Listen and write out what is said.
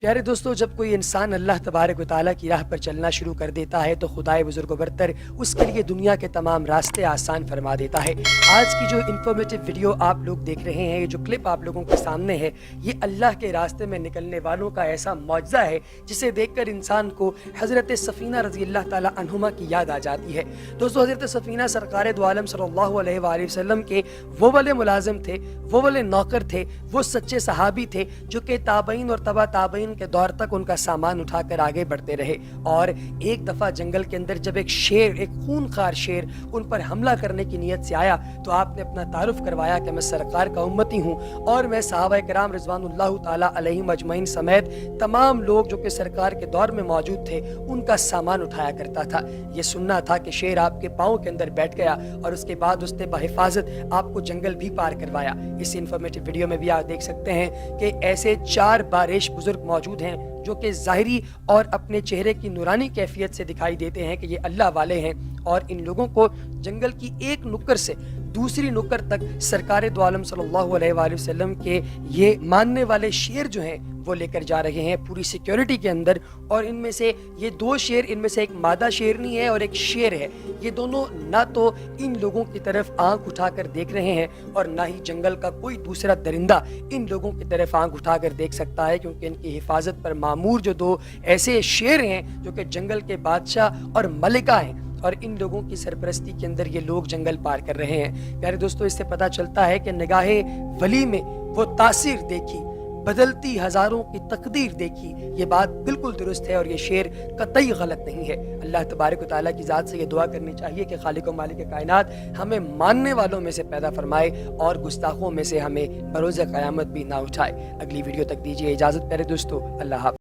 प्यारे दोस्तों, जब कोई इंसान अल्लाह तबारक व तआला की राह पर चलना शुरू कर देता है तो खुदाए बुजुर्ग बरतर उसके लिए दुनिया के तमाम रास्ते आसान फरमा देता है। आज की जो इन्फॉर्मेटिव वीडियो आप लोग देख रहे हैं, ये जो क्लिप आप लोगों के सामने है, ये अल्लाह के रास्ते में निकलने वालों का ऐसा मौजज़ा है जिसे देखकर इंसान को हज़रत सफ़ीना रज़ी अल्लाह ताला अन्हुमा की याद आ जाती है। दोस्तों, हज़रत सफ़ीना सरकार दो आलम सल्लल्लाहु अलैहि वसल्लम के वो वाले मुलाजिम थे, वो वाले नौकर थे, वो सच्चे सहाबी थे जो कि ताबईन और तबा ताबईन के दौर तक उनका सामान उठाकर आगे बढ़ते रहे। और एक दफ़ा जंगल के अंदर जब एक शेर, एक खूनखार शेर उन पर हमला करने की नीयत से आया तो आपने अपना तारुफ करवाया कि मैं सरकार का उम्मती हूँ और मैं सहाबा किराम रिज़वानुल्लाह ताला अलैहिम अजमईन समेत तमाम लोग जो कि सरकार के दौर में मौजूद थे उनका सामान उठाया करता था। ये सुनना था कि शेर आपके पाँव के अंदर बैठ गया और उसके बाद उसने बहिफाजत आपको जंगल भी पार करवाया। इस इंफॉर्मेटिव वीडियो में भी आप देख सकते हैं कि ऐसे 4 बारिश बुजुर्ग मौजूद हैं जो कि ज़ाहिरी और अपने चेहरे की नूरानी कैफियत से दिखाई देते हैं कि ये अल्लाह वाले हैं और इन लोगों को जंगल की एक नुक्कर से दूसरी नुक्कर तक सरकार दो आलम सल्लल्लाहु अलैहि वसल्लम के ये मानने वाले शेर जो हैं वो लेकर जा रहे हैं पूरी सिक्योरिटी के अंदर। और इनमें से ये 2 शेर, इनमें से एक मादा शेरनी है और एक शेर है। ये दोनों ना तो इन लोगों की तरफ आंख उठाकर देख रहे हैं और ना ही जंगल का कोई दूसरा दरिंदा इन लोगों की तरफ आंख उठाकर देख सकता है, क्योंकि इनकी हिफाजत पर मामूर जो 2 ऐसे शेर हैं जो कि जंगल के बादशाह और मलिका हैं और इन लोगों की सरपरस्ती के अंदर ये लोग जंगल पार कर रहे हैं। प्यारे दोस्तों, इससे पता चलता है कि निगाहे वली में वो तासीर देखी, बदलती हजारों की तकदीर देखी। ये बात बिल्कुल दुरुस्त है और ये शेर कतई गलत नहीं है। अल्लाह तबारक व तआला की ज़ात से ये दुआ करनी चाहिए कि खालिक व मालिक कायनात हमें मानने वालों में से पैदा फरमाए और गुस्ताखों में से हमें बरोज़ क़यामत भी ना उठाए। अगली वीडियो तक दीजिए इजाज़त प्यारे दोस्तों। अल्लाह हाफ़िज़।